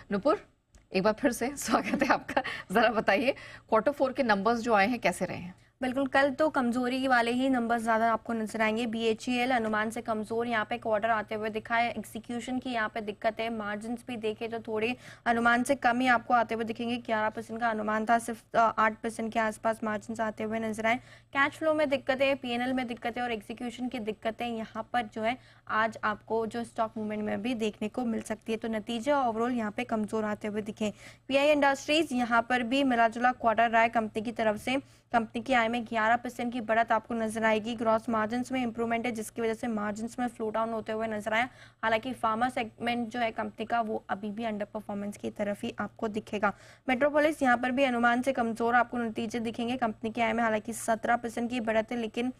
नुपुर, एक बार फिर से स्वागत है आपका। जरा बताइए Q4 के नंबर्स जो आए हैं कैसे रहे हैं? बिल्कुल, कल तो कमजोरी वाले ही नंबर्स ज़्यादा आपको नजर आएंगे। BHEL अनुमान से कमजोर यहाँ पे क्वार्टर आते हुए दिखा है। एग्जीक्यूशन की यहाँ पे दिक्कत है। मार्जिन भी देखे तो थोड़े अनुमान से कम ही आपको आते हुए दिखेंगे। 11% का अनुमान था, सिर्फ 8% के आसपास मार्जिन आते हुए नजर आए। कैश फ्लो में दिक्कत है, PNL में दिक्कत है और एग्जीक्यूशन की दिक्कतें यहाँ पर जो है आज आपको जो स्टॉक मूवमेंट में भी देखने को मिल सकती है। तो नतीजे ओवरऑल यहाँ पे कमजोर आते हुए दिखे। PI इंडस्ट्रीज यहाँ पर भी मिला जुला क्वार्टर रहा है कंपनी की तरफ से। कंपनी की आय में 11% की बढ़त आपको नजर आएगी। ग्रॉस मार्जिन में इंप्रूवमेंट है, जिसकी वजह से मार्जिन में फ्लो डाउन होते हुए नजर आया। हालांकि फार्मा सेगमेंट जो है कंपनी का वो अभी भी अंडर परफॉर्मेंस की तरफ ही आपको दिखेगा। मेट्रोपोलिस यहाँ पर भी अनुमान से कमजोर आपको नतीजे दिखेंगे। कंपनी की आय में हालांकि 17% की बढ़त है, लेकिन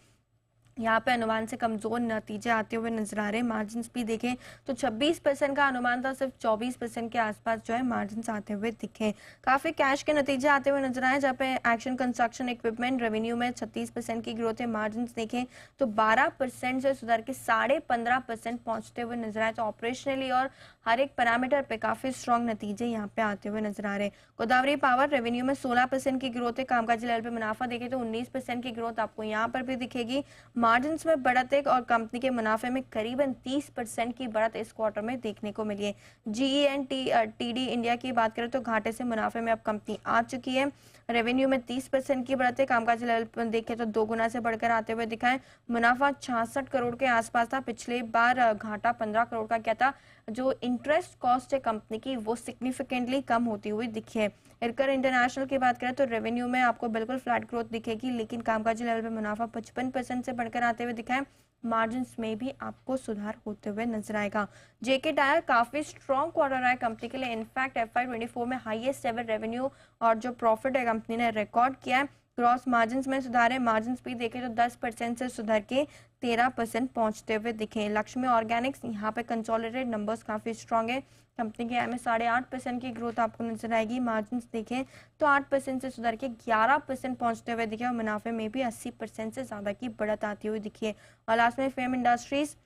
यहाँ पे अनुमान से कमजोर नतीजे आते हुए नजर आ रहे हैं। मार्जिन भी देखें तो 26% का अनुमान था, सिर्फ 24% के आसपास जो है मार्जिन आते हुए दिखे। काफी कैश के नतीजे आते हुए नजर आए, जहाँ पे एक्शन कंस्ट्रक्शन इक्विपमेंट रेवेन्यू में 36% की ग्रोथ है। मार्जिन देखें तो 12% से सुधर के 15.5% पहुंचते हुए नजर आए। तो ऑपरेशनली और हर एक पैरामीटर पे काफी स्ट्रॉन्ग नतीजे यहाँ पे आते हुए नजर आ रहे हैं। गोदावरी पावर रेवेन्यू में 16% की ग्रोथ है। कामकाजी लेवल पे मुनाफा देखें तो 19% की ग्रोथ आपको यहाँ पर भी दिखेगी। मार्जिन में बढ़त है और कंपनी के मुनाफे में करीबन 30% की बढ़त इस क्वार्टर में देखने को मिली है। GE एंड TD इंडिया की बात करें तो घाटे से मुनाफे में अब कंपनी आ चुकी है। रेवेन्यू में 30% की बढ़त है। कामकाजी लेवल पर देखें तो 2 गुना से बढ़कर आते हुए दिखा है। मुनाफा 66 करोड़ के आसपास था। पिछले बार घाटा 15 करोड़ का क्या था। जो इंटरेस्ट कॉस्ट है कंपनी की वो सिग्निफिकेंटली कम होती हुई दिखी है। इरकर इंटरनेशनल की बात करें तो रेवेन्यू में आपको बिल्कुल फ्लैट ग्रोथ दिखेगी, लेकिन कामकाजी लेवल पे मुनाफा 55% से बढ़कर आते हुए दिखा है। मार्जिन में भी आपको सुधार होते हुए नजर आएगा। JK टायर काफी स्ट्रॉन्ग क्वार्टर रहा है कंपनी के लिए। इनफैक्ट FY24 में हाईएस्ट एवर रेवेन्यू और जो प्रॉफिट है कंपनी ने रिकॉर्ड किया है। ग्रॉस मार्जिन में सुधार है। मार्जिन भी देखें तो 10% से सुधर के 13% पहुंचते हुए दिखे। लक्ष्मी ऑर्गेनिक्स यहाँ पे कंसोलिडेटेड नंबर्स काफी स्ट्रॉन्ग है। कंपनी के आय में 8.5% की ग्रोथ आपको नजर आएगी। मार्जिन देखें तो 8% से सुधर के 11% पहुंचते हुए दिखे और मुनाफे में भी 80% से ज्यादा की बढ़त आती हुई दिखी है। और लास्ट में फेम इंडस्ट्रीज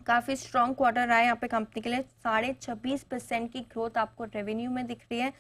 काफी स्ट्रॉन्ग क्वार्टर रहा है यहाँ पे कंपनी के लिए। 26.5% की ग्रोथ आपको रेवेन्यू में दिख रही है।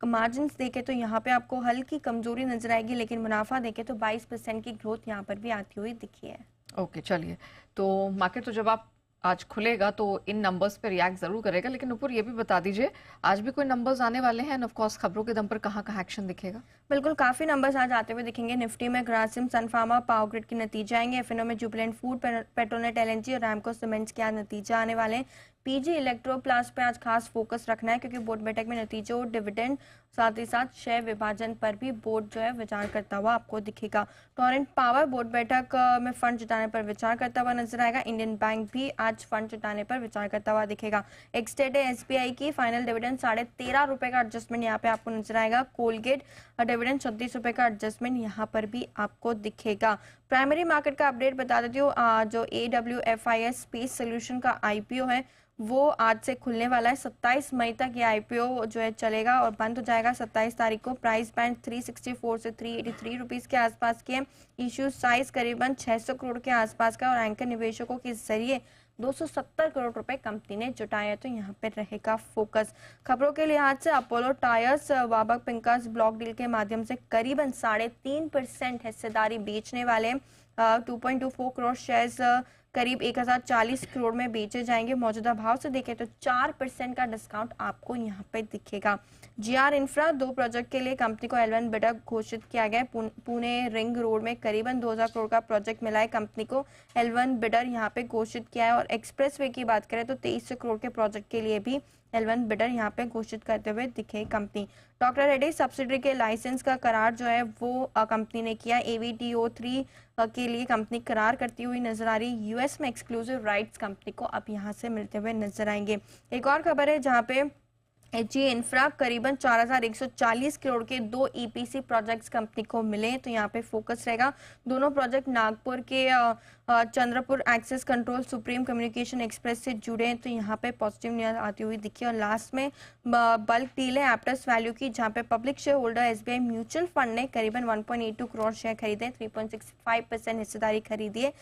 मार्जिन देखे तो यहाँ पे आपको हल्की कमजोरी नजर आएगी, लेकिन मुनाफा देखे तो 22% की ग्रोथ यहाँ पर भी आती हुई दिखी है। ओके, चलिए। तो मार्केट तो जब आप आज खुलेगा तो इन नंबर्स पे रिएक्ट जरूर करेगा, लेकिन नुपुर ये भी बता दीजिए आज भी कोई नंबर्स आने वाले हैं, ऑफ कोर्स खबरों के दम पर कहाँ कहाँ एक्शन दिखेगा? बिल्कुल, काफी नंबर्स आज आते हुए दिखेंगे। निफ्टी में ग्रासिम, सनफार्मा, पावर ग्रिड के नतीजे आएंगे। FNO में जुबिलेंट फूड, पेट्रोनेट LNG और रैमको सीमेंट्स के आज नतीजे आने वाले हैं। PG इलेक्ट्रोप्लास्ट पे आज खास फोकस रखना है, क्योंकि बोर्ड बैठक में नतीजों और डिविडेंड साथ ही साथ शेयर विभाजन पर भी बोर्ड जो है विचार करता हुआ आपको दिखेगा। टोरेंट पावर बोर्ड बैठक में फंड जुटाने पर विचार करता हुआ नजर आएगा। इंडियन बैंक भी आज फंड जुटाने पर विचार करता हुआ दिखेगा। एक्सटेट SBI की फाइनल डिविडेंड 13.5 रुपए का एडजस्टमेंट यहाँ पे आपको नजर आएगा। कोलगेट डिविडेंड 36 रुपए का एडजस्टमेंट यहाँ पर भी आपको दिखेगा। प्राइमरी मार्केट का अपडेट बता देती हूँ। जो AWFIS स्पेस सोल्यूशन का IPO है वो आज से खुलने वाला है। 27 मई तक ये IPO जो है चलेगा और बंद हो जाएगा 27 तारीख को। प्राइस बैंड 364 से 383 रुपीस के आसपास के। इश्यू साइज करीबन 600 करोड़ के आसपास का और एंकर निवेशकों के जरिए 270 करोड़ रुपए कंपनी ने जुटाए, तो यहाँ पे रहेगा फोकस। खबरों के लिहाज से Apollo Tyres Warburg Pincus block deal के माध्यम से करीबन 3.5% हिस्सेदारी बेचने वाले 2.24 करोड़ शेयर्स करीब 1040 करोड़ में बेचे जाएंगे। मौजूदा भाव से देखें तो 4% का डिस्काउंट आपको यहाँ पे दिखेगा। GR इंफ्रा 2 प्रोजेक्ट के लिए कंपनी को L1 बिडर घोषित किया गया है। पुणे रिंग रोड में करीबन 2000 करोड़ का प्रोजेक्ट मिला है कंपनी को। L1 बिडर यहाँ पे घोषित किया है। और एक्सप्रेसवे की बात करें तो 2300 करोड़ के प्रोजेक्ट के लिए भी L1 बिडर यहाँ पे घोषित करते हुए दिखे कंपनी। डॉक्टर रेड्डी सब्सिडरी के लाइसेंस का करार जो है वो कंपनी ने किया। AVTO3 के लिए कंपनी करार करती हुई नजर आ रही। US में एक्सक्लूसिव राइट्स कंपनी को अब यहाँ से मिलते हुए नजर आएंगे। एक और खबर है जहाँ पे HG इंफ्रा करीबन 4140 करोड़ के 2 EPC प्रोजेक्ट्स कंपनी को मिले, तो यहाँ पे फोकस रहेगा। दोनों प्रोजेक्ट नागपुर के Chandrapur access control supreme communication express से जुड़े हैं, तो यहाँ पे पॉजिटिव न्यूज आती हुई दिखी। और लास्ट में बल्क डील है एप्टस वैल्यू की, जहाँ पे public share holder SBI mutual fund ने करीबन 1.82 करोड़ शेयर खरीदे, 3.65% हिस्सेदारी खरीदी है।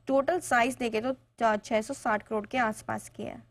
टोटल साइज देखे तो 660 करोड़ के आसपास की है।